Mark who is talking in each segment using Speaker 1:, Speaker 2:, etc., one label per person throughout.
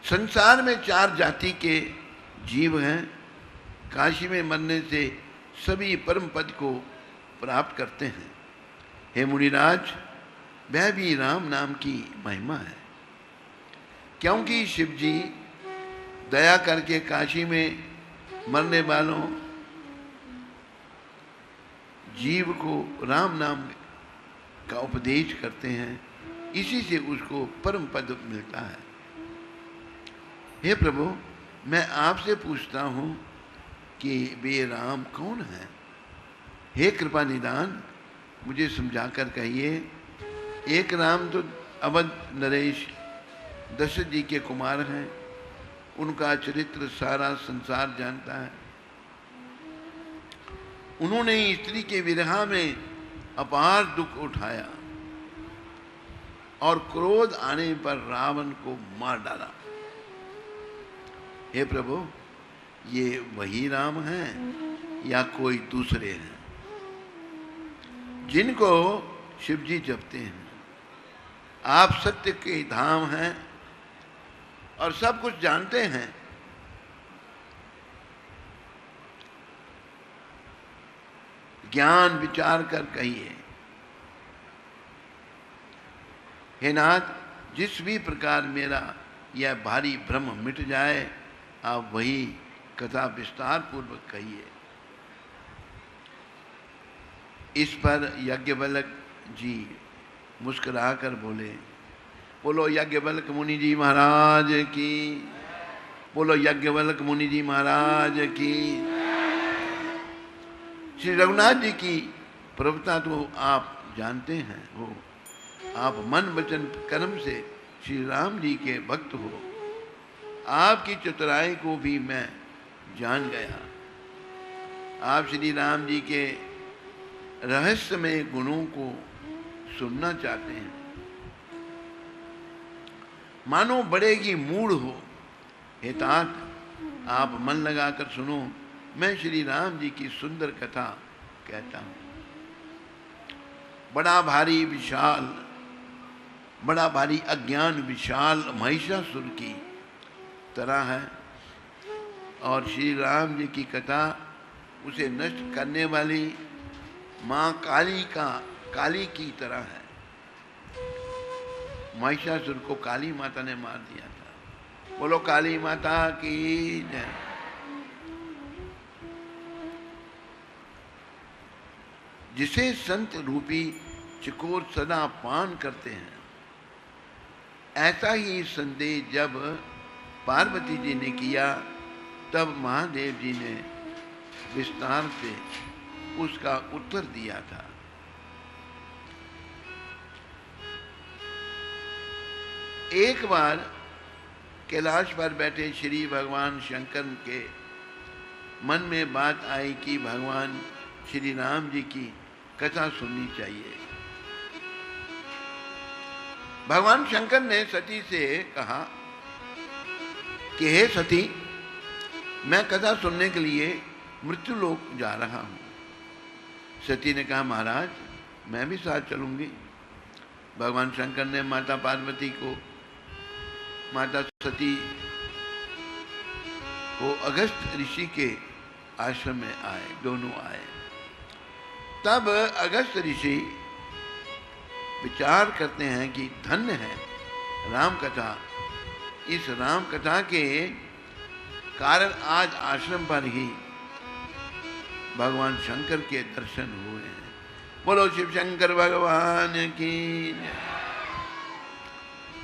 Speaker 1: संसार में 4 जाति के जीव हैं। काशी में मरने से सभी परम पद को प्राप्त करते हैं। हे मुनिराज, वह भी राम नाम की महिमा है, क्योंकि शिव जी दया करके काशी में मरने वालों जीव को राम नाम का उपदेश करते हैं, इसी से उसको परम पद मिलता है। हे प्रभु, मैं आपसे पूछता हूँ कि वे राम कौन हैं? हे कृपा निदान, मुझे समझाकर कहिए। एक राम तो अवध नरेश दशरथ जी के कुमार हैं, उनका चरित्र सारा संसार जानता है। उन्होंने स्त्री के विरह में अपार दुख उठाया और क्रोध आने पर रावण को मार डाला। हे प्रभु, ये वही राम हैं या कोई दूसरे हैं जिनको शिव जी जपते हैं? आप सत्य के धाम हैं और सब कुछ जानते हैं। ज्ञान विचार कर कहिए। हे नाथ, जिस भी प्रकार मेरा यह भारी भ्रम मिट जाए, आप वही कथा विस्तार पूर्वक कहिए। इस पर यज्ञवल्क जी मुस्कुराकर बोले, बोलो यज्ञवल्क मुनि जी महाराज की, बोलो यज्ञवल्क मुनि जी महाराज की। श्री रघुनाथ जी की प्रभुता तो आप जानते हैं हो। आप मन वचन कर्म से श्री राम जी के भक्त हो। आपकी चतुराई को भी मैं जान गया। आप श्री राम जी के रहस्यमय गुणों को सुनना चाहते हैं, मानो बड़े ही मूढ़ हो। हे तात, आप मन लगाकर सुनो, मैं श्री राम जी की सुंदर कथा कहता हूं। बड़ा भारी अज्ञान विशाल महिषासुर की तरह है और श्री राम जी की कथा उसे नष्ट करने वाली माँ काली की तरह है। महिषासुर को काली माता ने मार दिया था। बोलो काली माता की जय। जिसे संत रूपी चिकोर सदा पान करते हैं, ऐसा ही संदेश जब पार्वती जी ने किया, तब महादेव जी ने विस्तार से उसका उत्तर दिया था। एक बार कैलाश पर बैठे श्री भगवान शंकर के मन में बात आई कि भगवान श्री राम जी की कथा सुननी चाहिए। भगवान शंकर ने सती से कहा कि हे सती, मैं कथा सुनने के लिए मृत्युलोक जा रहा हूं। सती ने कहा, महाराज मैं भी साथ चलूंगी। भगवान शंकर ने माता पार्वती को, माता सती को अगस्त ऋषि के आश्रम में आए, दोनों आए। तब अगस्त ऋषि विचार करते हैं कि धन्य है राम कथा। इस राम कथा के कारण आज आश्रम पर ही भगवान शंकर के दर्शन हुए हैं। बोलो शिव शंकर भगवान की।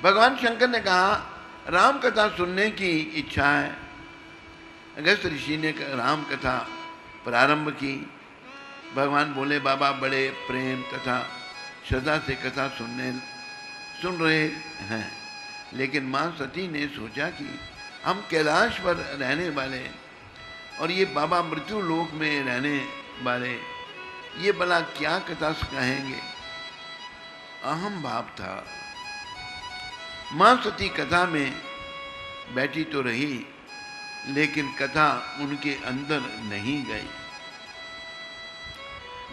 Speaker 1: भगवान शंकर ने कहा, राम कथा सुनने की इच्छा है। अगस्त ऋषि ने राम कथा प्रारंभ की। भगवान बोले, बाबा बड़े प्रेम तथा श्रद्धा से कथा सुन रहे हैं, लेकिन माँ सती ने सोचा कि हम कैलाश पर रहने वाले और ये बाबा मृत्यु लोक में रहने वाले, ये भला क्या कथा कहेंगे। अहम भाव था। माँ सती कथा में बैठी तो रही, लेकिन कथा उनके अंदर नहीं गई।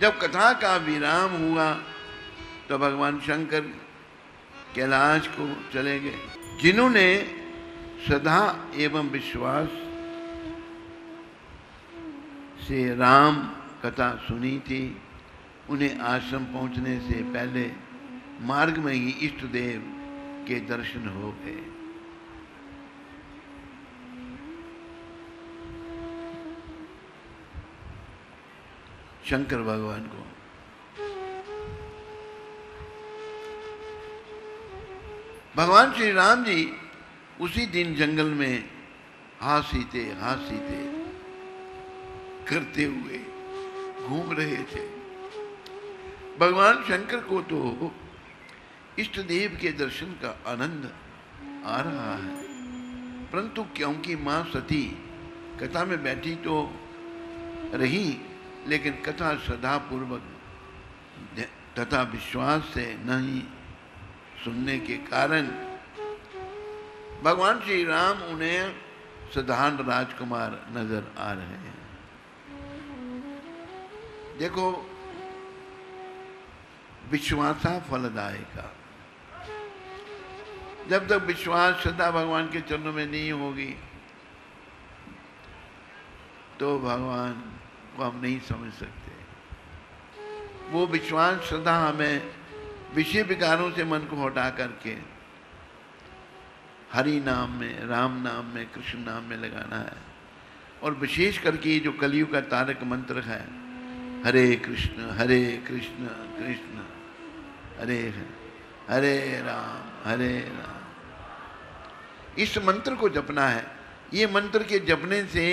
Speaker 1: जब कथा का विराम हुआ तो भगवान शंकर कैलाश को चले गए। जिन्होंने श्रद्धा एवं विश्वास से राम कथा सुनी थी। उन्हें आश्रम पहुंचने से पहले मार्ग में ही इष्ट देव के दर्शन हो गए। शंकर भगवान को भगवान श्री राम जी उसी दिन जंगल में हाँ सीते करते हुए घूम रहे थे। भगवान शंकर को तो इष्ट देव के दर्शन का आनंद आ रहा है, परंतु क्योंकि मां सती कथा में बैठी तो रही, लेकिन कथा श्रद्धा पूर्वक तथा विश्वास से नहीं सुनने के कारण भगवान श्री राम उन्हें साधारण राजकुमार नजर आ रहे हैं। देखो, विश्वासा फलदायिका। जब तक विश्वास श्रद्धा भगवान के चरणों में नहीं होगी तो भगवान को हम नहीं समझ सकते। वो विश्वास श्रद्धा हमें विषय विकारों से मन को हटा करके हरि नाम में, राम नाम में, कृष्ण नाम में लगाना है। और विशेष करके ये जो कलियुग का तारक मंत्र है, हरे कृष्ण कृष्ण हरे हरे राम, इस मंत्र को जपना है। ये मंत्र के जपने से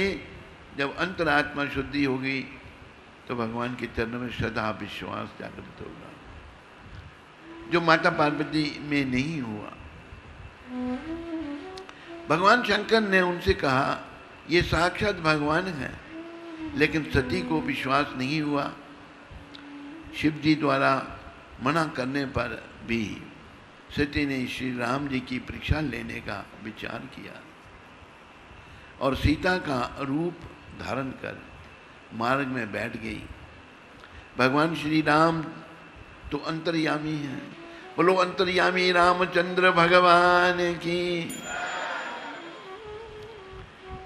Speaker 1: जब अंतरात्मा शुद्धि होगी तो भगवान के चरणों में श्रद्धा विश्वास जागृत होगा, जो माता पार्वती में नहीं हुआ। भगवान शंकर ने उनसे कहा, ये साक्षात भगवान है, लेकिन सती को विश्वास नहीं हुआ। शिव जी द्वारा मना करने पर भी सती ने श्री राम जी की परीक्षा लेने का विचार किया और सीता का रूप धारण कर मार्ग में बैठ गई। भगवान श्री राम तो अंतर्यामी हैं। बोलो अंतर्यामी रामचंद्र भगवान की।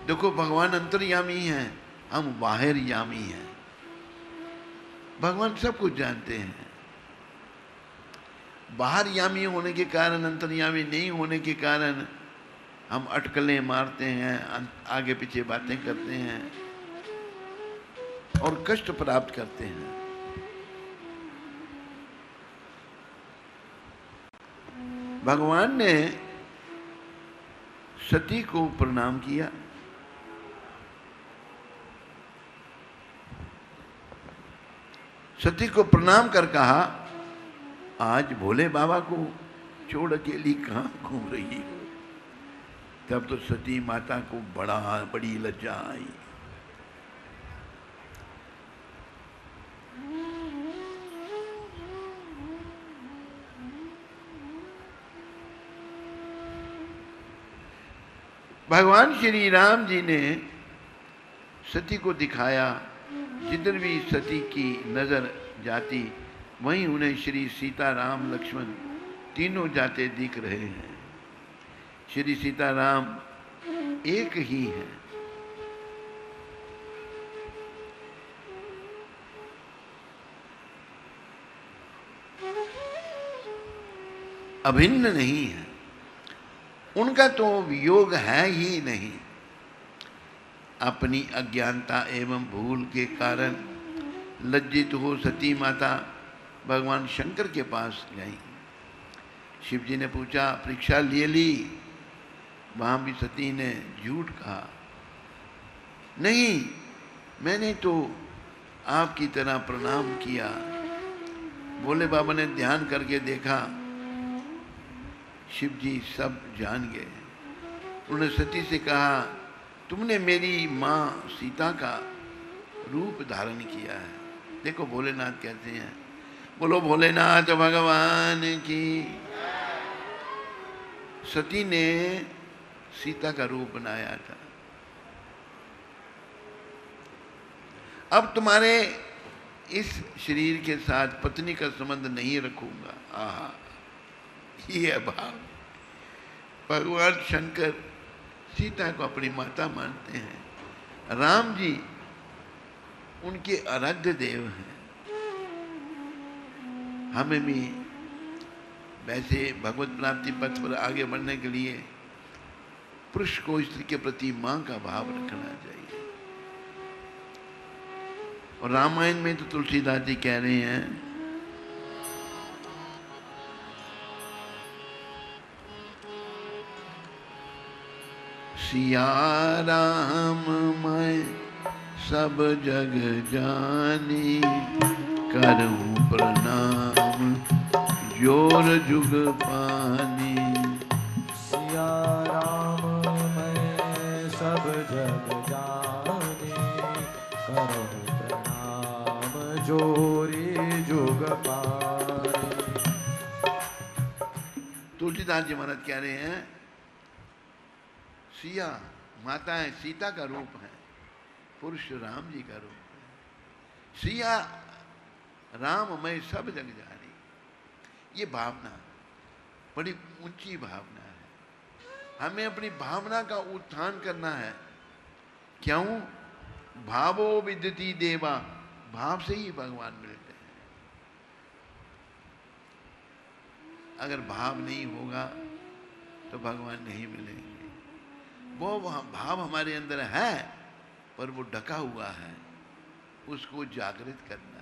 Speaker 1: देखो, भगवान अंतर्यामी हैं, हम बाहरयामी हैं। भगवान सब कुछ जानते हैं। बाहरयामी होने के कारण, अंतर्यामी नहीं होने के कारण हम अटकलें मारते हैं, आगे पीछे बातें करते हैं और कष्ट प्राप्त करते हैं। भगवान ने सती को प्रणाम किया। सती को प्रणाम कर कहा, आज भोले बाबा को छोड़ अकेली कहाँ घूम रही हो। तब तो सती माता को बड़ी लज्जा आई। भगवान श्री राम जी ने सती को दिखाया, जिधर भी सती की नजर जाती वहीं उन्हें श्री सीता राम लक्ष्मण तीनों जाते दिख रहे हैं। श्री सीता राम एक ही हैं। अभिन्न नहीं है, उनका तो वियोग है ही नहीं। अपनी अज्ञानता एवं भूल के कारण लज्जित हो सती माता भगवान शंकर के पास गई। शिव जी ने पूछा, परीक्षा ले ली? वहां भी सती ने झूठ कहा, नहीं, मैंने तो आपकी तरह प्रणाम किया। भोले बाबा ने ध्यान करके देखा, शिव जी सब जान गए। उन्होंने सती से कहा, तुमने मेरी माँ सीता का रूप धारण किया है। देखो, भोलेनाथ कहते हैं, बोलो भोलेनाथ भगवान की। सती ने सीता का रूप बनाया था। अब तुम्हारे इस शरीर के साथ पत्नी का संबंध नहीं रखूंगा। आहा, ये भाव भगवान शंकर सीता को अपनी माता मानते हैं। राम जी उनके आराध्य देव हैं। हमें भी वैसे भगवत प्राप्ति पथ पर आगे बढ़ने के लिए पुरुष को स्त्री के प्रति मां का भाव रखना चाहिए। और रामायण में तो तुलसीदास जी कह रहे हैं, सिया राम मैं सब जग जानी, करूं प्रणाम जोर जुग पानी।
Speaker 2: सिया राम मैं सब जग जानी, करूं प्रणाम जोरी जुग पानी।
Speaker 1: तुलसीदास जी महाराज कह रहे हैं, सिया माता है, सीता का रूप है, पुरुष राम जी का रूप है। सिया राम मैं सब जग जानी, ये भावना बड़ी ऊंची भावना है। हमें अपनी भावना का उत्थान करना है। क्यों? भावो विद्यति देवा, भाव से ही भगवान मिलते हैं। अगर भाव नहीं होगा तो भगवान नहीं मिलेंगे। वो भाव हमारे अंदर है पर वो ढका हुआ है, उसको जागृत करना